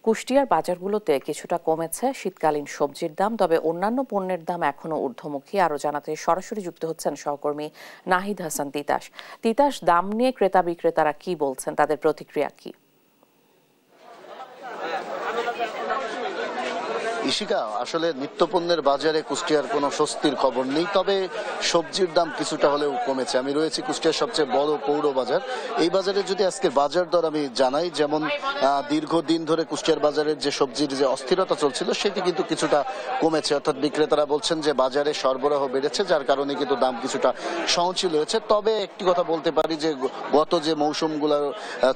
কুষ্টিয়ার বাজারগুলোতে কিছুটা কমেছে শীতকালীন সবজির দাম, তবে অন্যান্য পণ্যের দাম এখনো ঊর্ধ্বমুখী। আরো জানাতে সরাসরি যুক্ত হচ্ছেন সহকর্মী নাহিদ হাসান তিতাস। তিতাস, দাম নিয়ে ক্রেতা বিক্রেতারা কি বলছেন, তাদের প্রতিক্রিয়া কি? ইশিকা, আসলে নিত্যপণ্যের বাজারে কুষ্টিয়ার কোনো স্বস্তির খবর নেই, তবে সবজির দাম কিছুটা হলেও কমেছে। আমি রয়েছি কুষ্টিয়ার সবচেয়ে বড় পৌর বাজার। এই বাজারে যদি আজকের বাজার দর আমি জানাই, যেমন দীর্ঘদিন ধরে কুষ্টিয়ার বাজারের যে সবজির যে অস্থিরতা চলছিল সেটি কিন্তু কিছুটা কমেছে। অর্থাৎ বিক্রেতারা বলছেন যে বাজারে সরবরাহ বেড়েছে, যার কারণে কিন্তু দাম কিছুটা সহনশীল হয়েছে। তবে একটি কথা বলতে পারি যে গত যে মৌসুমগুলো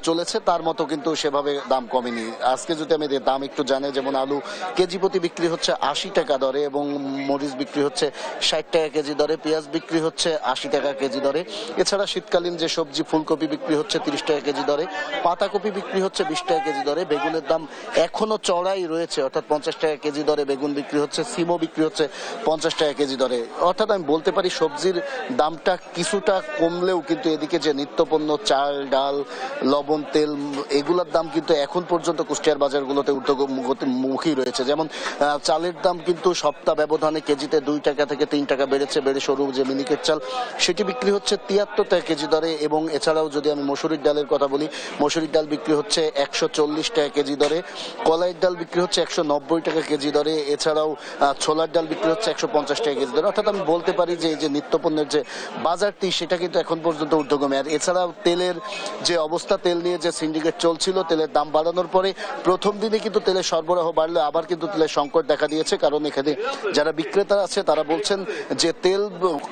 চলেছে তার মতো কিন্তু সেভাবে দাম কমেনি। আজকে যদি আমি দাম একটু জানাই, যেমন আলু কেজি প্রতি বিক্রি হচ্ছে 80 টাকা দরে এবং মরিচ বিক্রি হচ্ছে 60 টাকা কেজি দরে, পেঁয়াজ বিক্রি হচ্ছে 80 টাকা কেজি দরে। এছাড়া শীতকালীন যে সবজি ফুলকপি বিক্রি হচ্ছে 30 টাকা কেজি দরে, পাতাকপি বিক্রি হচ্ছে 20 টাকা কেজি দরে, বেগুনের দাম এখনো চড়াই রয়েছে, অর্থাৎ 50 টাকা কেজি দরে বেগুন বিক্রি হচ্ছে, সিমও বিক্রি হচ্ছে 50 টাকা কেজি দরে। অর্থাৎ আমি বলতে পারি সবজির দামটা কিছুটা কমলেও কিন্তু এদিকে যে নিত্যপণ্য চাল ডাল লবণ তেল এগুলোর দাম কিন্তু এখন পর্যন্ত কুষ্টিয়ার বাজারগুলোতে ঊর্ধ্বমুখী রয়েছে। যেমন চালের দাম কিন্তু সপ্তাহ ব্যবধানে কেজিতে 2 টাকা থেকে 3 টাকা বেড়েছে। বেড়ে সরু যে মিনিকেট চাল সেটি বিক্রি হচ্ছে 73 টাকা কেজি দরে। এবং এছাড়াও যদি আমি মসুরির ডালের কথা বলি, মসুরির ডাল বিক্রি হচ্ছে 140 টাকা কেজি দরে, কলাইয়ের ডাল বিক্রি হচ্ছে 190 টাকা কেজি দরে, এছাড়াও ছোলার ডাল বিক্রি হচ্ছে 150 টাকা কেজি দরে। অর্থাৎ আমি বলতে পারি যে এই যে নিত্যপণ্যের যে বাজারটি সেটা কিন্তু এখন পর্যন্ত ঊর্ধ্বগামী। আর এছাড়াও তেলের যে অবস্থা, তেল নিয়ে যে সিন্ডিকেট চলছিল, তেলের দাম বাড়ানোর পরে প্রথম দিনে কিন্তু তেলের সরবরাহ বাড়লে আবার কিন্তু তেলের সংকট দেখা দিয়েছে। কারণ এখানে যারা বিক্রেতা আছে তারা বলছেন যে তেল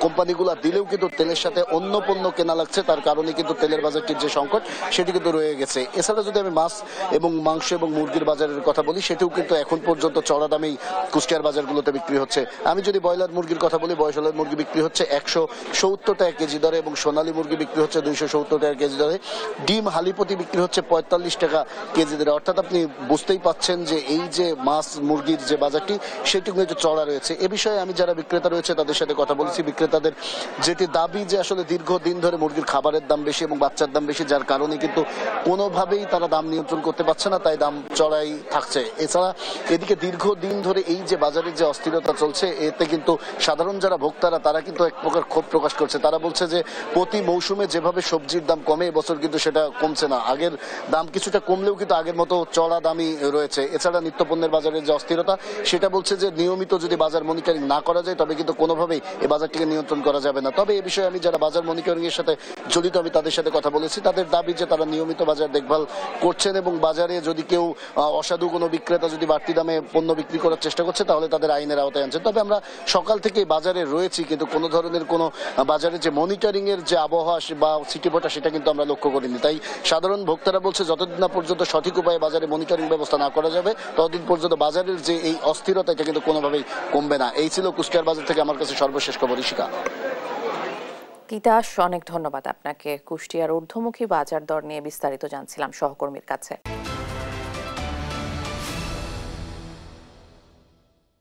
কোম্পানিগুলো দিলেও কিন্তু তেলের সাথে অন্য পণ্য কেনা লাগছে, তার কারণে কিন্তু তেলের বাজারটির যে সংকট সেটি কিন্তু রয়ে গেছে। এছাড়া যদি আমি মাছ এবং মাংস এবং মুরগির বাজারের কথা বলি, সেটিও কিন্তু এখন পর্যন্ত চড়া দামেই কুষ্টিয়ার বাজারগুলোতে বিক্রি হচ্ছে। আমি যদি ব্রয়লার মুরগির কথা বলি, ব্রয়লার মুরগি বিক্রি হচ্ছে 170 টাকা কেজি দরে এবং সোনালী মুরগি বিক্রি হচ্ছে 270 টাকা কেজি দরে। ডিম হালিপতি বিক্রি হচ্ছে 45 টাকা কেজি দরে। অর্থাৎ আপনি বুঝতেই পাচ্ছেন যে এই যে মাছ মুরগির যে বাজারটি সেটি কিন্তু চড়া রয়েছে। এ বিষয়ে আমি যারা বিক্রেতা রয়েছে তাদের সাথে কথা বলেছি। বিক্রেতাদের যেটি দাবি যে আসলে দীর্ঘদিন ধরে মুরগির খাবারের দাম বেশি এবং বাচ্চার দাম বেশি, যার কারণে কিন্তু কোনোভাবেই তারা দাম নিয়ন্ত্রণ করতে পারছে না, তাই দাম চড়াই থাকছে। এছাড়া এদিকে দীর্ঘদিন ধরে এই যে বাজারের যে অস্থিরতা চলছে, এতে কিন্তু সাধারণ যারা ভোক্তারা তারা কিন্তু এক প্রকার ক্ষোভ প্রকাশ করছে। তারা বলছে যে প্রতি মৌসুমে যেভাবে সবজির দাম কমে, এবছর কিন্তু সেটা কমছে না। আগের দাম কিছুটা কমলেও কিন্তু আগের মতো চড়া দামই রয়েছে। এছাড়া নিত্যপণ্যের বাজারের যে অস্থিরতা সেটা বলছে যে নিয়মিত যদি বাজার মনিটরিং না করা যায় তবে কিন্তু কোনোভাবেই এই বাজারটিকে নিয়ন্ত্রণ করা যাবে না। তবে এই বিষয়ে আমি যারা বাজার মনিটরিং এর সাথে জড়িত আমি তাদের সাথে কথা বলেছি। তাদের দাবি যে তারা নিয়মিত বাজার দেখভাল করছেন এবং বাজারে যদি কেউ অসাধু কোনো বিক্রেতা যদি বাড়তি দামে পণ্য বিক্রি করার চেষ্টা করছে তাহলে তাদের আইনের আওতায় আনছেন। তবে আমরা সকাল থেকে বাজারে রয়েছি, কিন্তু কোনো ধরনের কোনো বাজারে যে মনিটরিং এর যে আবহাওয়া বা সিটিপোটা সেটা কিন্তু আমরা লক্ষ্য করিনি। তাই সাধারণ ভোক্তারা বলছে যতদিন না পর্যন্ত সঠিক উপায়ে বাজারে মনিটরিং ব্যবস্থা না করা যাবে ততদিন পর্যন্ত বাজারের যে এই অস্থিরতা এটা কিন্তু কোনোভাবেই কমবে না। এই ছিল কুষ্টিয়ার বাজার থেকে আমার কাছে সর্বশেষ খবর। ইশিকা। তিতাস, অনেক ধন্যবাদ আপনাকে। কুষ্টিয়ার ঊর্ধ্বমুখী বাজার দর নিয়ে বিস্তারিত জানছিলাম সহকর্মীর কাছে।